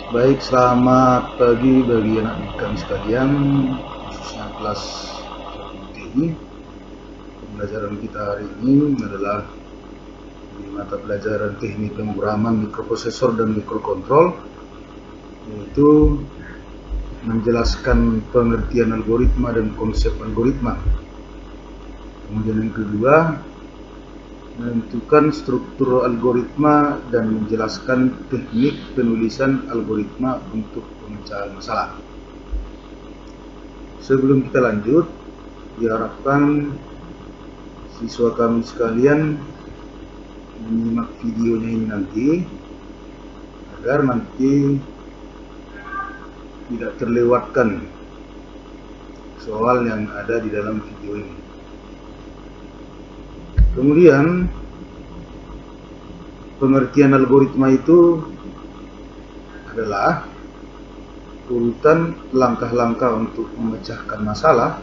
Baik, selamat pagi bagi anak kami sekalian, khususnya kelas TI. Pembelajaran kita hari ini adalah di mata pelajaran teknik pemrograman mikroprosesor dan mikrokontrol, yaitu menjelaskan pengertian algoritma dan konsep algoritma. Kemudian yang kedua, menentukan struktur algoritma dan menjelaskan teknik penulisan algoritma untuk pemecahan masalah. Sebelum kita lanjut, diharapkan siswa kami sekalian menyimak videonya ini nanti, agar nanti tidak terlewatkan soal yang ada di dalam video ini. Kemudian, pengertian algoritma itu adalah urutan langkah-langkah untuk memecahkan masalah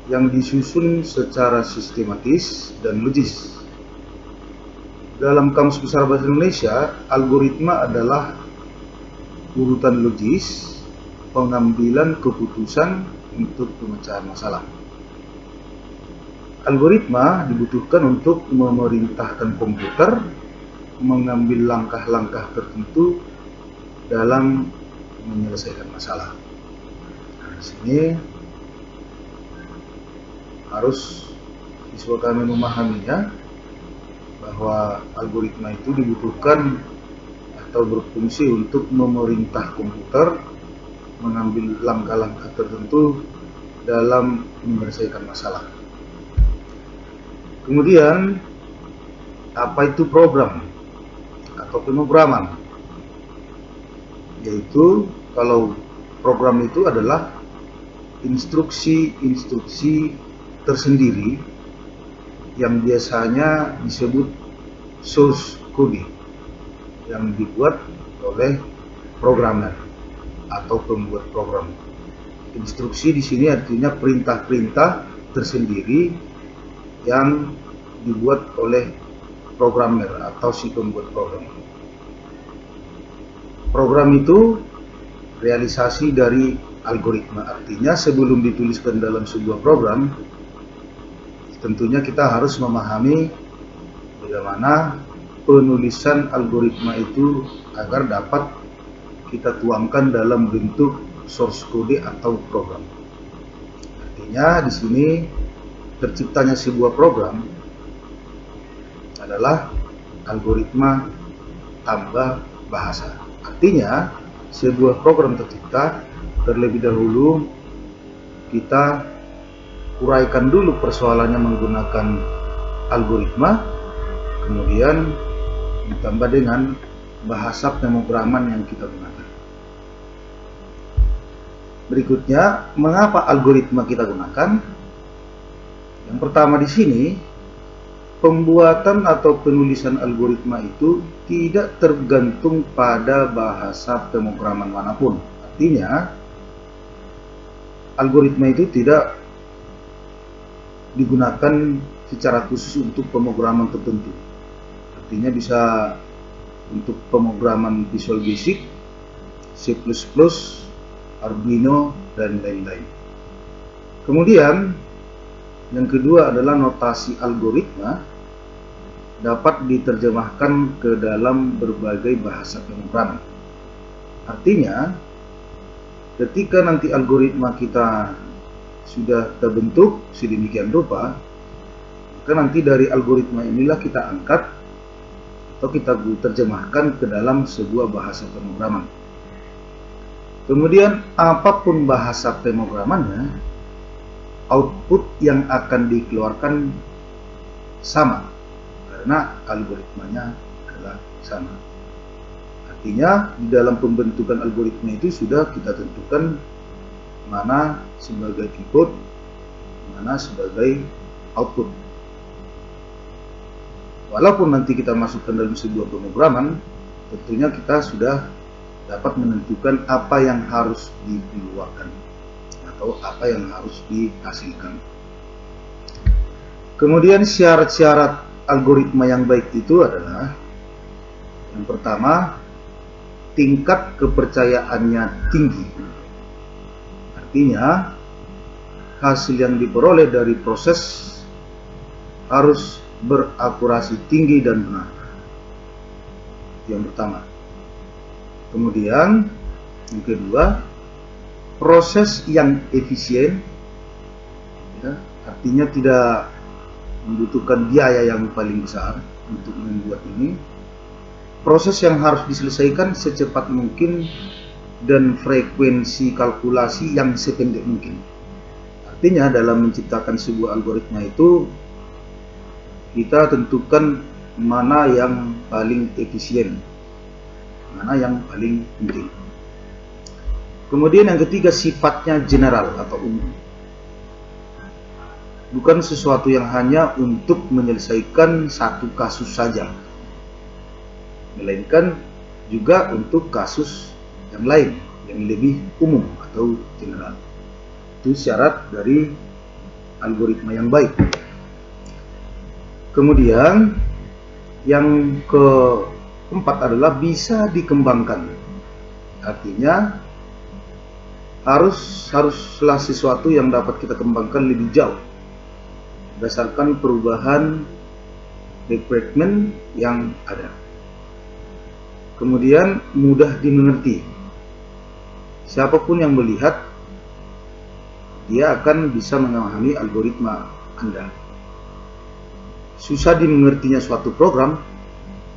yang disusun secara sistematis dan logis. Dalam Kamus Besar Bahasa Indonesia, algoritma adalah urutan logis pengambilan keputusan untuk pemecahan masalah. Algoritma dibutuhkan untuk memerintahkan komputer mengambil langkah-langkah tertentu dalam menyelesaikan masalah. Nah, di sini harus siswa kami memahaminya, bahwa algoritma itu dibutuhkan atau berfungsi untuk memerintah komputer mengambil langkah-langkah tertentu dalam menyelesaikan masalah. Kemudian, apa itu program atau pemrograman? Yaitu, kalau program itu adalah instruksi-instruksi tersendiri yang biasanya disebut source code yang dibuat oleh programmer atau pembuat program. Instruksi di sini artinya perintah-perintah tersendiri yang dibuat oleh programmer atau si pembuat program. Program itu realisasi dari algoritma, artinya sebelum dituliskan dalam sebuah program, tentunya kita harus memahami bagaimana penulisan algoritma itu agar dapat kita tuangkan dalam bentuk source code atau program. Artinya di sini terciptanya sebuah program adalah algoritma tambah bahasa. Artinya sebuah program tercipta, terlebih dahulu kita uraikan dulu persoalannya menggunakan algoritma, kemudian ditambah dengan bahasa pemrograman yang kita gunakan. Berikutnya, mengapa algoritma kita gunakan? Yang pertama di sini, pembuatan atau penulisan algoritma itu tidak tergantung pada bahasa pemrograman manapun. Artinya, algoritma itu tidak digunakan secara khusus untuk pemrograman tertentu. Artinya bisa untuk pemrograman Visual Basic, C++, Arduino, dan lain-lain. Kemudian, yang kedua adalah notasi algoritma dapat diterjemahkan ke dalam berbagai bahasa pemrograman. Artinya, ketika nanti algoritma kita sudah terbentuk sedemikian rupa, maka nanti dari algoritma inilah kita angkat atau kita terjemahkan ke dalam sebuah bahasa pemrograman. Kemudian, apapun bahasa pemrogramannya, output yang akan dikeluarkan sama, karena algoritmanya adalah sama. Artinya, di dalam pembentukan algoritma itu sudah kita tentukan mana sebagai input, mana sebagai output. Walaupun nanti kita masukkan dalam sebuah pemrograman, tentunya kita sudah dapat menentukan apa yang harus dikeluarkan atau apa yang harus dihasilkan. Kemudian syarat-syarat algoritma yang baik itu adalah, yang pertama, tingkat kepercayaannya tinggi. Artinya, hasil yang diperoleh dari proses harus berakurasi tinggi dan benar. Yang pertama. Kemudian, yang kedua, proses yang efisien, ya, artinya tidak membutuhkan biaya yang paling besar untuk membuat ini. Proses yang harus diselesaikan secepat mungkin dan frekuensi kalkulasi yang sependek mungkin. Artinya dalam menciptakan sebuah algoritma itu kita tentukan mana yang paling efisien, mana yang paling penting. Kemudian yang ketiga, sifatnya general atau umum. Bukan sesuatu yang hanya untuk menyelesaikan satu kasus saja, melainkan juga untuk kasus yang lain yang lebih umum atau general. Itu syarat dari algoritma yang baik. Kemudian yang keempat adalah bisa dikembangkan. Artinya haruslah sesuatu yang dapat kita kembangkan lebih jauh berdasarkan perubahan requirement yang ada. Kemudian mudah dimengerti. Siapapun yang melihat, dia akan bisa memahami algoritma Anda. Susah dimengertinya suatu program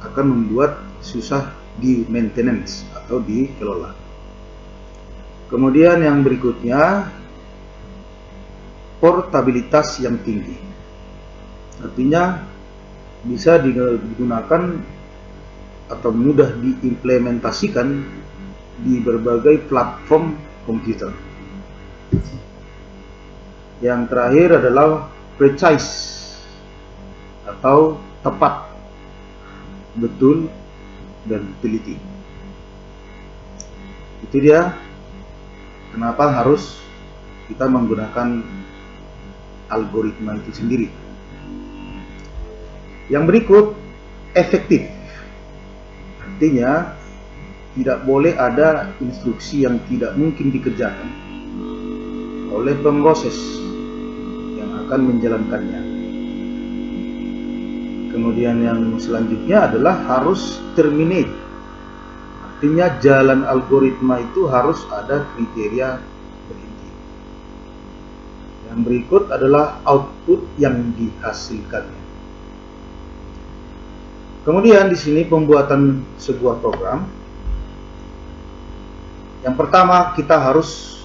akan membuat susah di maintenance atau dikelola. Kemudian yang berikutnya, portabilitas yang tinggi. Artinya bisa digunakan atau mudah diimplementasikan di berbagai platform komputer. Yang terakhir adalah precise atau tepat, betul, dan teliti. Itu dia kenapa harus kita menggunakan algoritma itu sendiri. Yang berikut, efektif. Artinya tidak boleh ada instruksi yang tidak mungkin dikerjakan oleh pemroses yang akan menjalankannya. Kemudian yang selanjutnya adalah harus terminate. Artinya jalan algoritma itu harus ada kriteria berhenti. Yang berikut adalah output yang dihasilkannya. Kemudian di sini pembuatan sebuah program. Yang pertama, kita harus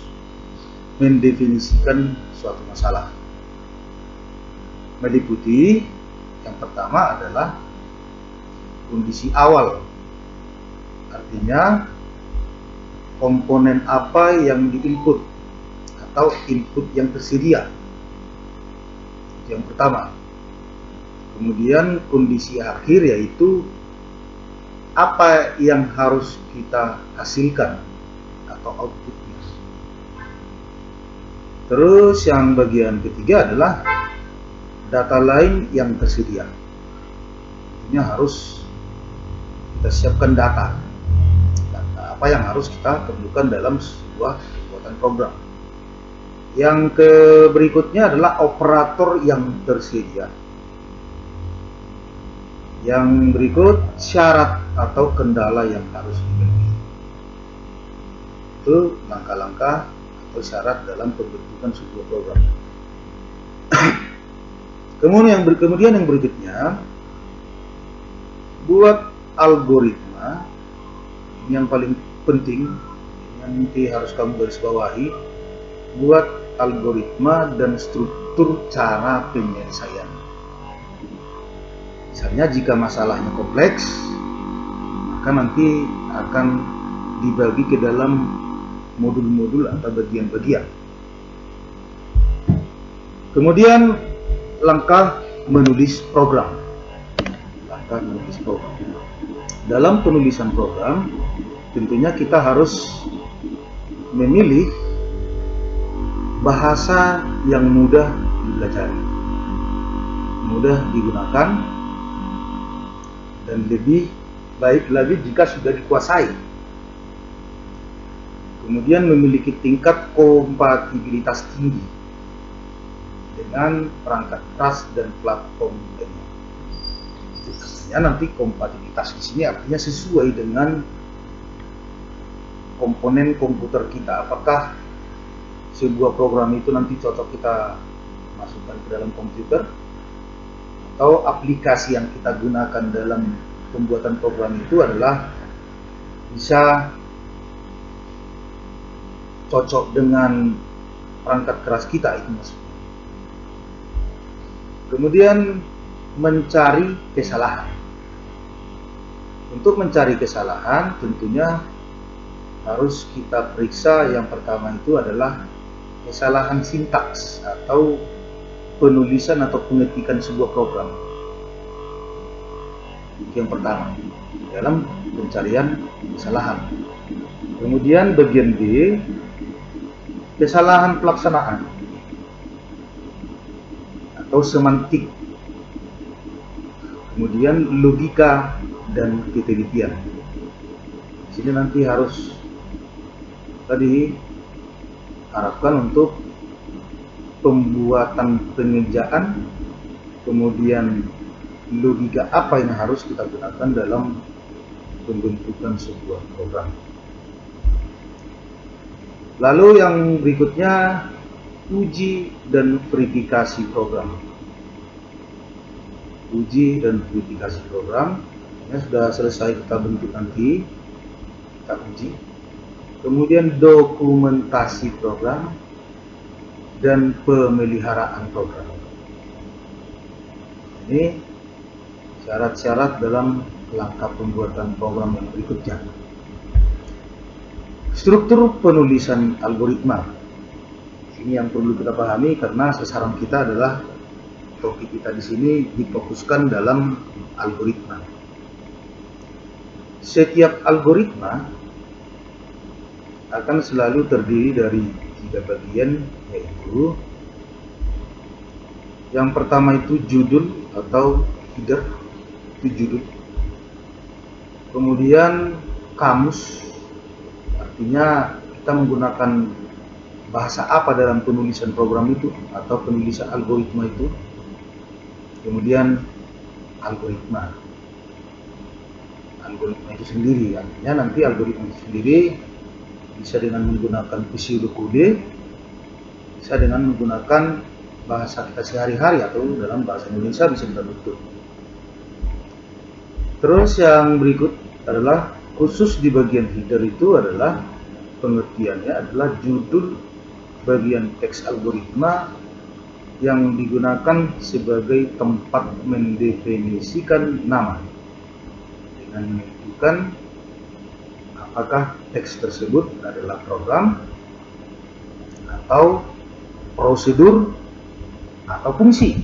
mendefinisikan suatu masalah. Meliputi yang pertama adalah kondisi awal. Artinya komponen apa yang diinput atau input yang tersedia. Yang pertama. Kemudian kondisi akhir yaitu apa yang harus kita hasilkan atau outputnya. Terus yang bagian ketiga adalah data lain yang tersedia. Artinya harus kita siapkan data apa yang harus kita perlukan dalam sebuah pembuatan program. Yang berikutnya adalah operator yang tersedia. Yang berikut syarat atau kendala yang harus dipenuhi. Itu langkah-langkah atau syarat dalam pembentukan sebuah program. Kemudian yang berikutnya, buat algoritma. Ini yang paling penting, yang nanti harus kamu garis bawahi. Buat algoritma dan struktur cara penyelesaian. Misalnya jika masalahnya kompleks, maka nanti akan dibagi ke dalam modul-modul atau bagian-bagian. Kemudian langkah menulis program. Dalam penulisan program, tentunya kita harus memilih bahasa yang mudah dipelajari, mudah digunakan, dan lebih baik lagi jika sudah dikuasai kemudian memiliki tingkat kompatibilitas tinggi dengan perangkat keras dan platform lainnya. Artinya nanti kompatibilitas di sini artinya sesuai dengan komponen komputer kita. Apakah sebuah program itu nanti cocok kita masukkan ke dalam komputer, atau aplikasi yang kita gunakan dalam pembuatan program itu adalah bisa cocok dengan perangkat keras kita, itu maksudnya. Kemudian mencari kesalahan. Untuk mencari kesalahan tentunya harus kita periksa. Yang pertama itu adalah kesalahan sintaks atau penulisan atau pengetikan sebuah program. Itu yang pertama dalam pencarian kesalahan. Kemudian bagian B, kesalahan pelaksanaan atau semantik, kemudian logika dan ketelitian. Di sini nanti harus harapkan untuk pembuatan pengejaan, kemudian logika apa yang harus kita gunakan dalam pembentukan sebuah program. Lalu yang berikutnya, uji dan verifikasi program. Uji dan verifikasi program ya, sudah selesai kita bentuk, nanti kita uji. Kemudian dokumentasi program dan pemeliharaan program. Ini syarat-syarat dalam langkah pembuatan program yang berikutnya. Struktur penulisan algoritma. Ini yang perlu kita pahami karena sasaran kita adalah, topik kita di sini difokuskan dalam algoritma. Setiap algoritma akan selalu terdiri dari 3 bagian, yaitu yang pertama itu judul atau header, itu judul. Kemudian kamus, artinya kita menggunakan bahasa apa dalam penulisan program itu atau penulisan algoritma itu. Kemudian algoritma itu sendiri, artinya nanti algoritma itu sendiri bisa dengan menggunakan pseudokode, bisa dengan menggunakan bahasa kita sehari-hari atau dalam bahasa Indonesia bisa kita bentuk. Terus yang berikut adalah khusus di bagian header, itu adalah pengertiannya adalah judul bagian teks algoritma yang digunakan sebagai tempat mendefinisikan nama dengan menentukan apakah teks tersebut adalah program atau prosedur atau fungsi.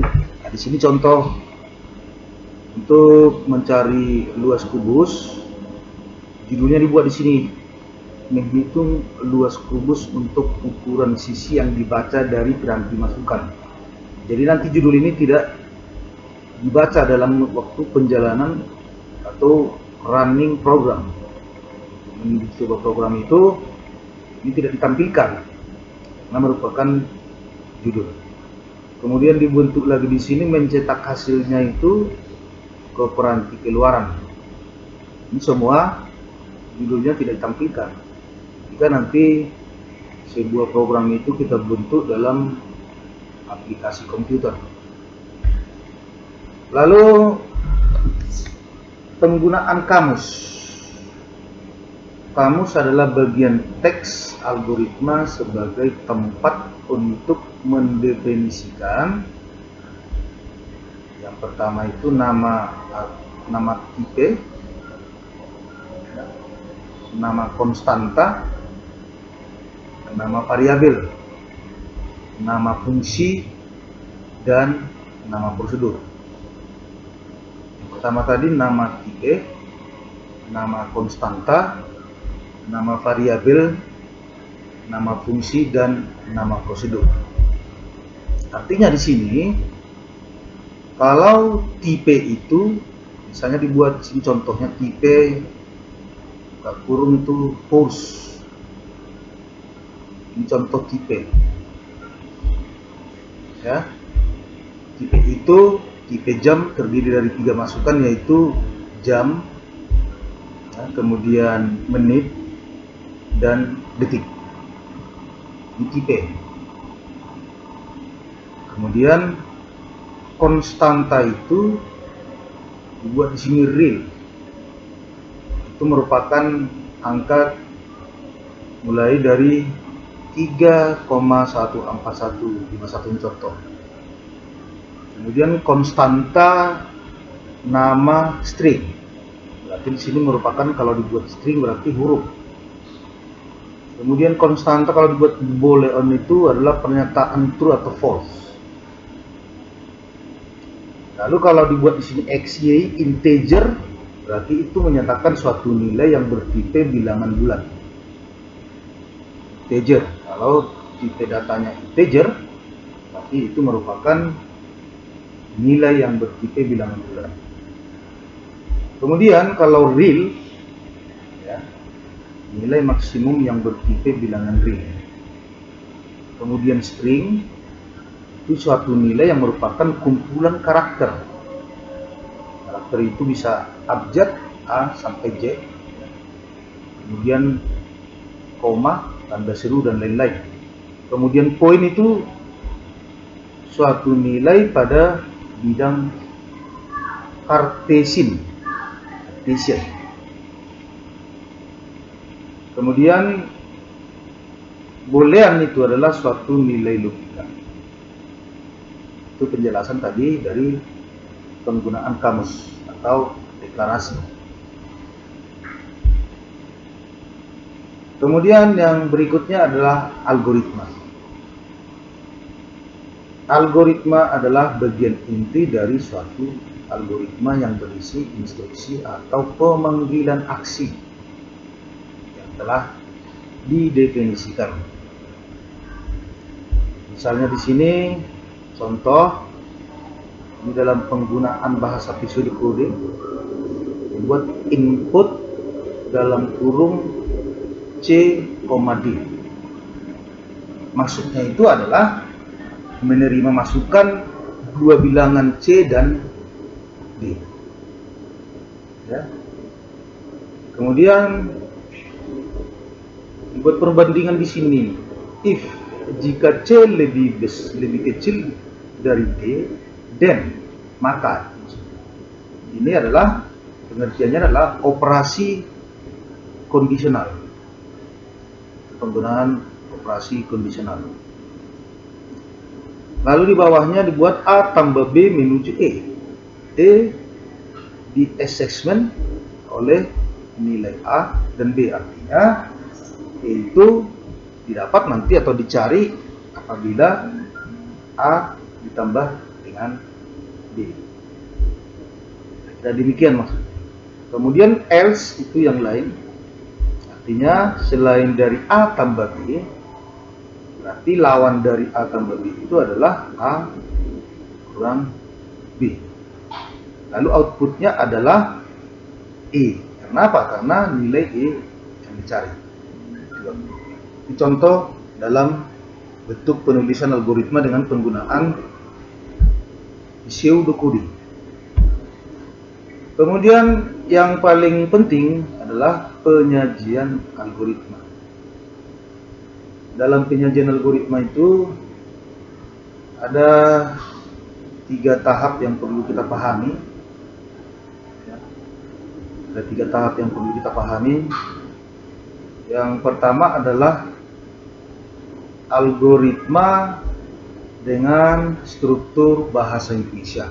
Nah, di sini contoh untuk mencari luas kubus, judulnya dibuat di sini, menghitung luas kubus untuk ukuran sisi yang dibaca dari piranti masukan. Jadi nanti judul ini tidak dibaca dalam waktu penjalanan atau running program. Mencoba program itu ini tidak ditampilkan karena merupakan judul. Kemudian dibentuk lagi di sini, mencetak hasilnya itu ke peranti keluaran. Ini semua judulnya tidak ditampilkan. Jika nanti sebuah program itu kita bentuk dalam aplikasi komputer. Lalu penggunaan kamus. Kamus adalah bagian teks algoritma sebagai tempat untuk mendefinisikan, yang pertama itu nama tipe, nama konstanta, nama variabel, nama fungsi, dan nama prosedur. Yang pertama tadi nama tipe, nama konstanta, nama variabel, nama fungsi, dan nama prosedur. Artinya di sini kalau tipe itu misalnya dibuat, sini contohnya tipe buka kurung itu force. Ini contoh tipe ya. Tipe itu tipe jam terdiri dari 3 masukan, yaitu jam ya, kemudian menit dan detik. Ini tipe. Kemudian konstanta itu dibuat di sini real. Itu merupakan angka mulai dari 3,14151 contoh. Kemudian konstanta nama string. Berarti di sini merupakan, kalau dibuat string berarti huruf. Kemudian konstanta kalau dibuat boolean itu adalah pernyataan true atau false. Lalu kalau dibuat di sini xy integer, berarti itu menyatakan suatu nilai yang bertipe bilangan bulat. Integer, kalau tipe datanya integer, berarti itu merupakan nilai yang bertipe bilangan bulat. Kemudian kalau real ya, nilai maksimum yang bertipe bilangan real. Kemudian string itu suatu nilai yang merupakan kumpulan karakter. Karakter itu bisa abjad A sampai J, kemudian koma, tanda seru, dan lain-lain. Kemudian poin itu suatu nilai pada bidang Cartesian. Kemudian boolean itu adalah suatu nilai logika. Itu penjelasan tadi dari penggunaan kamus atau deklarasi. Kemudian yang berikutnya adalah algoritma. Algoritma adalah bagian inti dari suatu algoritma yang berisi instruksi atau pemanggilan aksi yang telah didefinisikan. Misalnya di sini contoh, ini dalam penggunaan bahasa pseudocoding, membuat input dalam kurung C, D. Maksudnya itu adalah menerima masukan dua bilangan C dan D. Ya. Kemudian dibuat perbandingan di sini. If jika C lebih kecil dari D, then maka. Ini adalah pengertiannya adalah operasi kondisional. Penggunaan operasi kondisional. Lalu di bawahnya dibuat A tambah B menuju E. E di assessment oleh nilai A dan B, artinya E itu didapat nanti atau dicari apabila A ditambah dengan B. Dan demikian maksudnya. Kemudian else itu yang lain, artinya selain dari A tambah B, berarti lawan dari A tambah B itu adalah A kurang B. Lalu outputnya adalah E. Kenapa? Karena nilai E yang dicari. Ini contoh dalam bentuk penulisan algoritma dengan penggunaan pseudocoding. Kemudian yang paling penting adalah penyajian algoritma. Dalam penyajian algoritma itu ada 3 tahap yang perlu kita pahami. Ada 3 tahap yang perlu kita pahami. Yang pertama adalah algoritma dengan struktur bahasa Indonesia.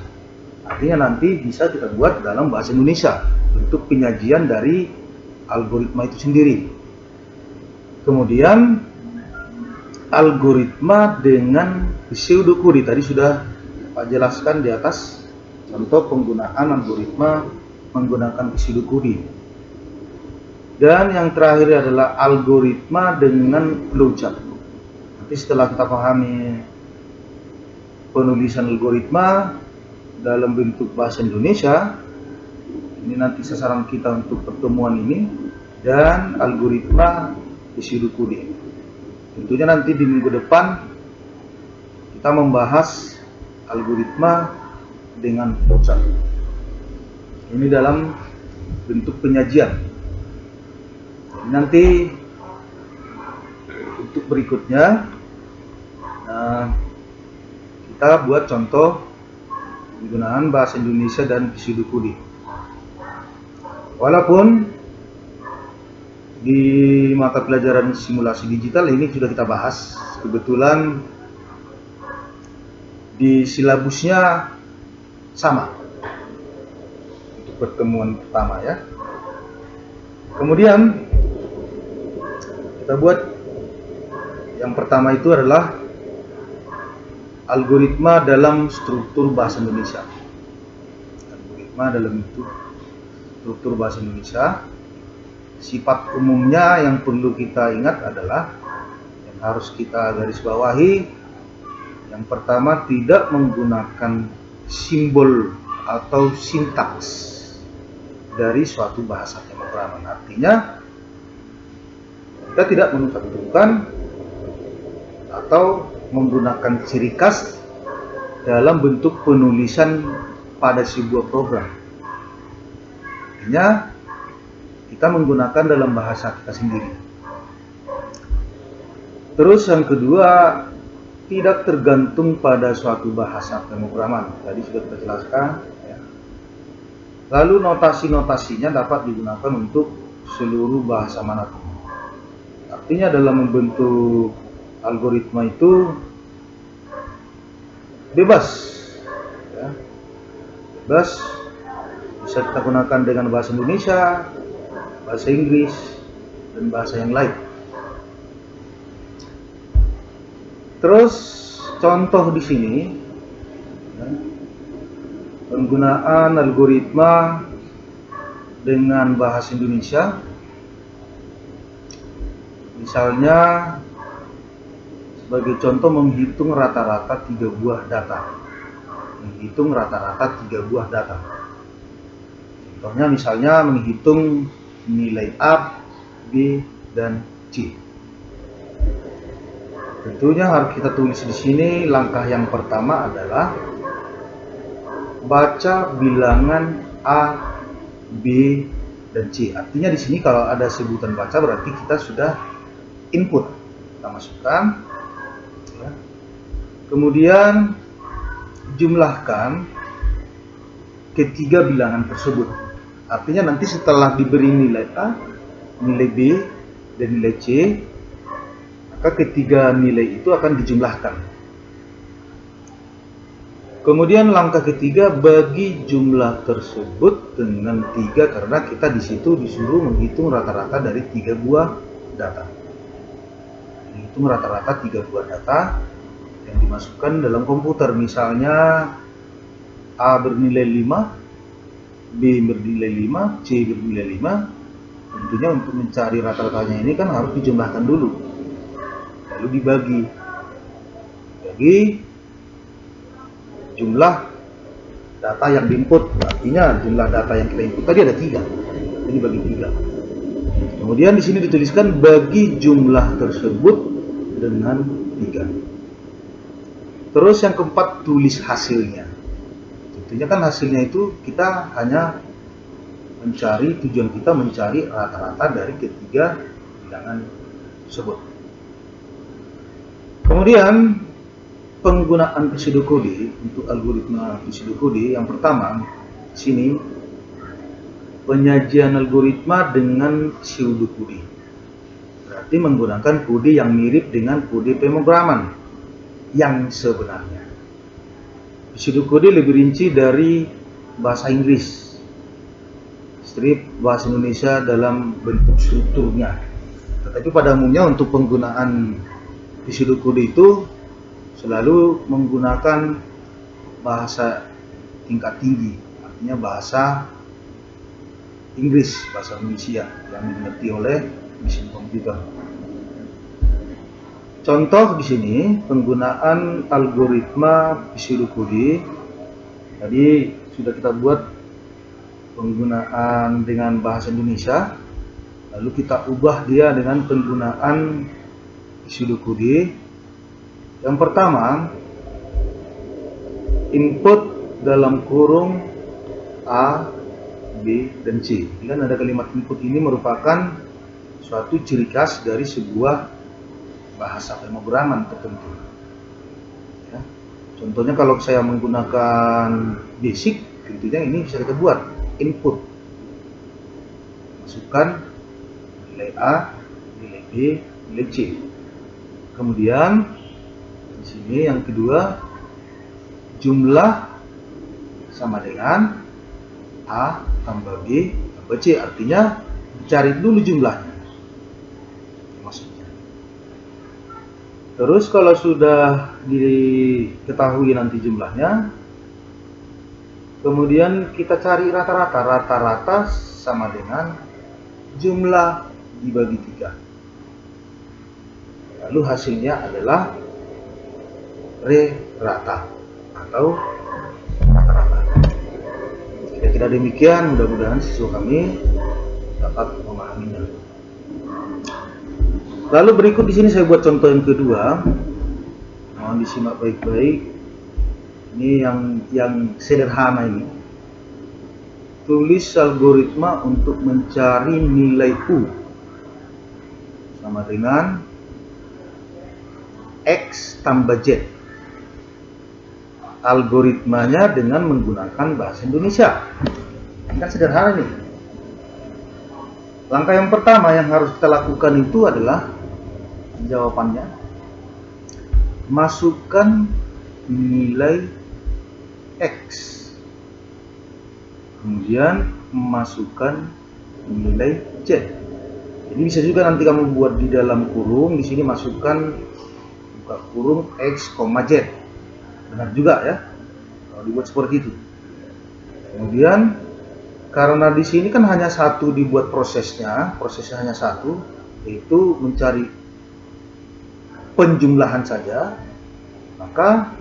Artinya nanti bisa kita buat dalam bahasa Indonesia untuk penyajian dari algoritma itu sendiri. Kemudian algoritma dengan pseudocoding tadi sudah Pak jelaskan di atas contoh penggunaan algoritma menggunakan pseudocoding. Dan yang terakhir adalah algoritma dengan flowchart. Nanti setelah kita pahami penulisan algoritma dalam bentuk bahasa Indonesia, ini nanti sasaran kita untuk pertemuan ini, dan algoritma pseudocoding. Tentunya nanti di minggu depan kita membahas algoritma dengan flowchart. Ini dalam bentuk penyajian. Jadi nanti untuk berikutnya kita buat contoh penggunaan bahasa Indonesia dan pseudocoding. Walaupun di mata pelajaran simulasi digital ini sudah kita bahas, kebetulan di silabusnya sama untuk pertemuan pertama ya. Kemudian kita buat yang pertama itu adalah algoritma dalam struktur bahasa Indonesia. Algoritma dalam struktur bahasa Indonesia. Sifat umumnya yang perlu kita ingat adalah yang harus kita garis bawahi. Yang pertama, tidak menggunakan simbol atau sintaks dari suatu bahasa pemrograman. Artinya kita tidak menentukan atau menggunakan ciri khas dalam bentuk penulisan pada sebuah program. Artinya kita menggunakan dalam bahasa kita sendiri. Terus yang kedua, tidak tergantung pada suatu bahasa pemrograman. Tadi sudah kita jelaskan ya. Lalu notasi-notasinya dapat digunakan untuk seluruh bahasa manapun. Artinya dalam membentuk algoritma itu bebas ya. Bebas, bisa kita gunakan dengan bahasa Indonesia, bahasa Inggris, dan bahasa yang lain. Terus contoh di sini ya, penggunaan algoritma dengan bahasa Indonesia. Misalnya sebagai contoh menghitung rata-rata 3 buah data. Menghitung rata-rata 3 buah data. Contohnya misalnya menghitung nilai A, B, dan C. Tentunya harus kita tulis di sini. Langkah yang pertama adalah baca bilangan A, B, dan C. Artinya di sini kalau ada sebutan baca berarti kita sudah input, kita masukkan. Ya. Kemudian jumlahkan ketiga bilangan tersebut. Artinya nanti setelah diberi nilai A, nilai B, dan nilai C, maka ketiga nilai itu akan dijumlahkan. Kemudian langkah ketiga, bagi jumlah tersebut dengan 3 karena kita di situ disuruh menghitung rata-rata dari 3 buah data. Menghitung rata-rata 3 buah data yang dimasukkan dalam komputer. Misalnya A bernilai 5, B bernilai 5, C bernilai 5. Tentunya untuk mencari rata-ratanya ini kan harus dijumlahkan dulu, lalu dibagi jumlah data yang diinput. Artinya jumlah data yang kita input tadi ada 3, jadi bagi 3. Kemudian di sini dituliskan bagi jumlah tersebut dengan 3. Terus yang keempat, tulis hasilnya. Tentunya kan hasilnya itu kita hanya mencari, tujuan kita mencari rata-rata dari ketiga bilangan tersebut. Kemudian penggunaan pseudocode untuk algoritma pseudocode. Yang pertama, sini penyajian algoritma dengan pseudocode. Berarti menggunakan kode yang mirip dengan kode pemrograman yang sebenarnya. Pseudocode lebih rinci dari bahasa Inggris, strip bahasa Indonesia dalam bentuk strukturnya. Tetapi pada umumnya untuk penggunaan pseudocode itu selalu menggunakan bahasa tingkat tinggi, artinya bahasa Inggris, bahasa Indonesia yang dimengerti oleh mesin komputer. Contoh di sini penggunaan algoritma pseudocode. Tadi sudah kita buat penggunaan dengan bahasa Indonesia, Lalu kita ubah dia dengan penggunaan pseudocode. Yang pertama, input dalam kurung A, B, dan C. Dengan ada kalimat input ini merupakan suatu ciri khas dari sebuah bahasa pemrograman tertentu. Ya. Contohnya kalau saya menggunakan basic, tentunya ini bisa kita buat input. Masukkan nilai A, nilai B, nilai C. Kemudian di sini yang kedua, jumlah sama dengan A tambah B tambah C, artinya cari dulu jumlahnya maksudnya. Terus kalau sudah diketahui nanti jumlahnya, kemudian kita cari rata-rata. Rata-rata sama dengan jumlah dibagi 3. Lalu hasilnya adalah re-rata atau rata-rata. Kira-kira demikian, mudah-mudahan siswa kami dapat memahaminya. Lalu berikut di sini saya buat contoh yang kedua. Mohon disimak baik-baik. Ini yang sederhana ini. Tulis algoritma untuk mencari nilai U sama dengan X tambah Z. Algoritmanya dengan menggunakan bahasa Indonesia. Ini kan sederhana nih. Langkah yang pertama yang harus kita lakukan itu adalah jawabannya. Masukkan nilai X. Kemudian masukkan nilai Z. Jadi bisa juga nanti kamu buat di dalam kurung, di sini masukkan buka kurung X, Z. Benar juga ya, kalau dibuat seperti itu. Kemudian karena di sini kan hanya satu dibuat prosesnya hanya satu, yaitu mencari penjumlahan saja, maka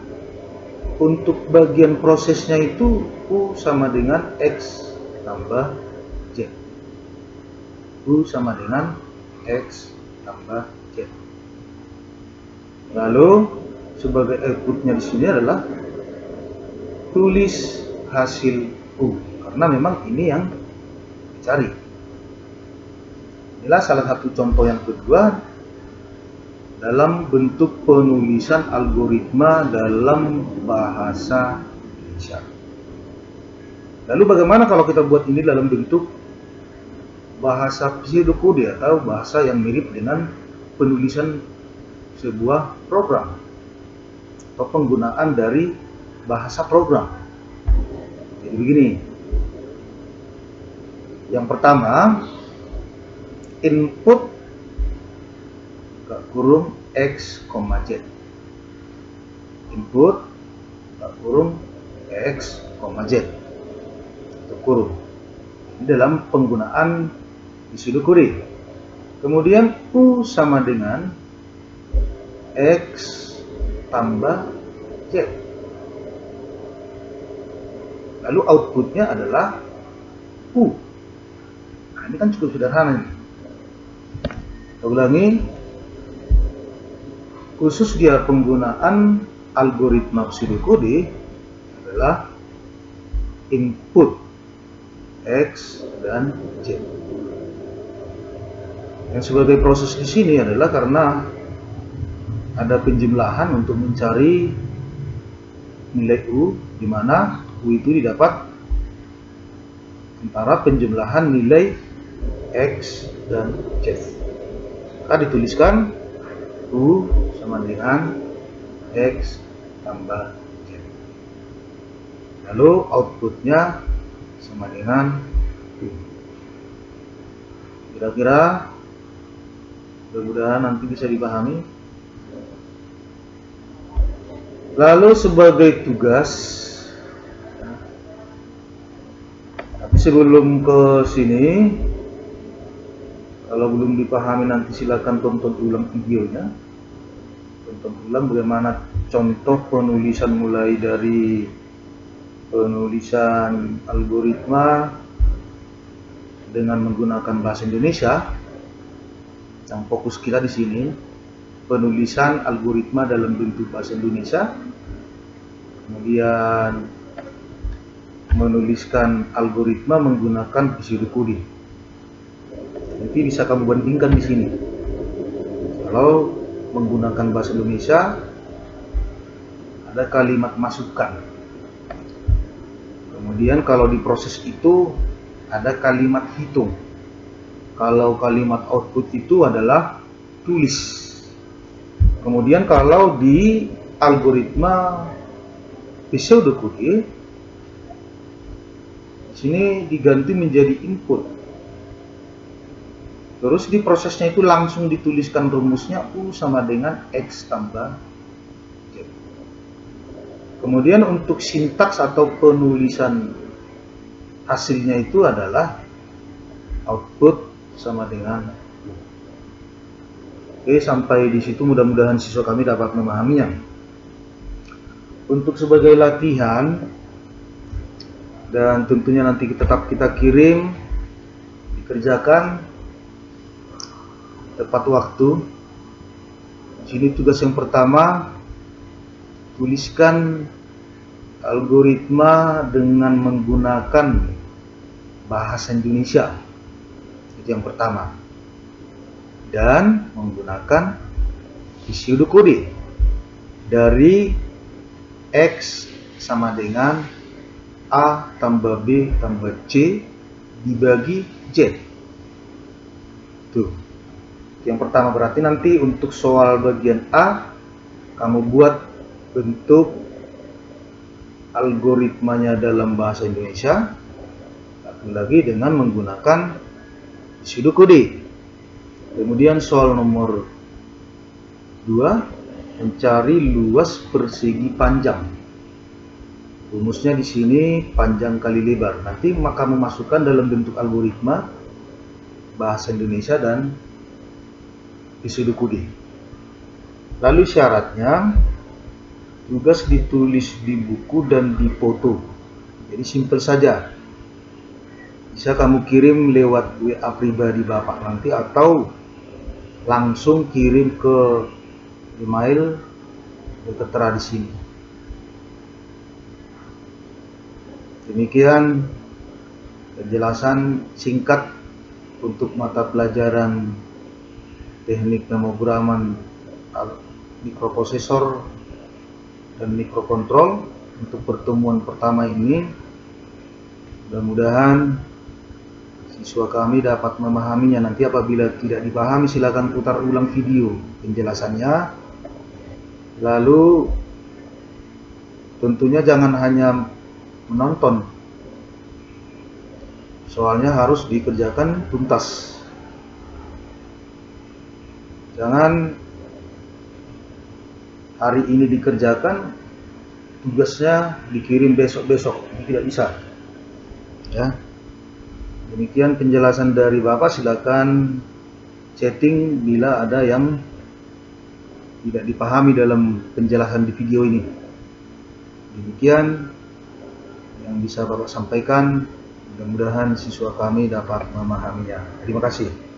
untuk bagian prosesnya itu U sama dengan X tambah Z. U sama dengan X tambah Z. Lalu sebagai outputnya di sini adalah tulis hasil U, karena memang ini yang dicari. Inilah salah satu contoh yang kedua dalam bentuk penulisan algoritma dalam bahasa Indonesia. Lalu bagaimana kalau kita buat ini dalam bentuk bahasa pseudocode atau bahasa yang mirip dengan penulisan sebuah program atau penggunaan dari bahasa program. Jadi begini. Yang pertama, input kurung X, Z. Input kurung X, Z. Itu kurung. Ini dalam penggunaan pseudocode. Kemudian U sama dengan X tambah Z. Lalu outputnya adalah U. Nah, ini kan cukup sederhana nih. Kita ulangi. Khusus dia penggunaan algoritma pseudocode adalah input X dan Z. Yang sebagai proses di sini adalah karena ada penjumlahan untuk mencari nilai U, di mana U itu didapat antara penjumlahan nilai X dan Z. Maka dituliskan U sama dengan X tambah Z. Lalu outputnya sama dengan U. Kira-kira mudah-mudahan nanti bisa dipahami. Lalu sebagai tugas, tapi sebelum ke sini, kalau belum dipahami nanti silakan tonton ulang videonya. Tonton ulang bagaimana contoh penulisan mulai dari penulisan algoritma dengan menggunakan bahasa Indonesia Yang fokus kita di sini penulisan algoritma dalam bentuk bahasa Indonesia, kemudian menuliskan algoritma menggunakan pseudocoding. Nanti bisa kamu bandingkan di sini. Kalau menggunakan bahasa Indonesia ada kalimat masukan. Kemudian kalau di proses itu ada kalimat hitung. Kalau kalimat output itu adalah tulis. Kemudian kalau di algoritma pseudocoding, sini diganti menjadi input. Terus di prosesnya itu langsung dituliskan rumusnya U sama dengan X tambah Z. Kemudian untuk sintaks atau penulisan hasilnya itu adalah output sama dengan U. Oke, sampai di situ mudah-mudahan siswa kami dapat memahaminya. Untuk sebagai latihan, dan tentunya nanti tetap kita kirim, dikerjakan tepat waktu. Sini tugas yang pertama, tuliskan algoritma dengan menggunakan bahasa Indonesia. Itu yang pertama. Dan menggunakan pseudocoding dari X sama dengan A tambah B tambah C dibagi Z. Tuh. Yang pertama, berarti nanti untuk soal bagian A kamu buat bentuk algoritmanya dalam bahasa Indonesia, satu lagi dengan menggunakan pseudocoding. Kemudian soal nomor 2, mencari luas persegi panjang. Rumusnya di sini panjang kali lebar. Nanti kamu masukkan dalam bentuk algoritma bahasa Indonesia dan pseudocoding. Lalu syaratnya tugas ditulis di buku dan dipoto. Jadi simpel saja. Bisa kamu kirim lewat WA pribadi Bapak nanti atau langsung kirim ke email yang tertera di sini. Demikian penjelasan singkat untuk mata pelajaran teknik pemrograman mikroprosesor dan mikrokontrol untuk pertemuan pertama ini. Mudah-mudahan siswa kami dapat memahaminya. Nanti apabila tidak dipahami silakan putar ulang video penjelasannya. Lalu tentunya jangan hanya menonton, soalnya harus dikerjakan tuntas. Jangan hari ini dikerjakan, tugasnya dikirim besok-besok, tidak bisa. Ya. Demikian penjelasan dari Bapak, silakan chatting bila ada yang tidak dipahami dalam penjelasan di video ini. Demikian yang bisa Bapak sampaikan, mudah-mudahan siswa kami dapat memahaminya. Terima kasih.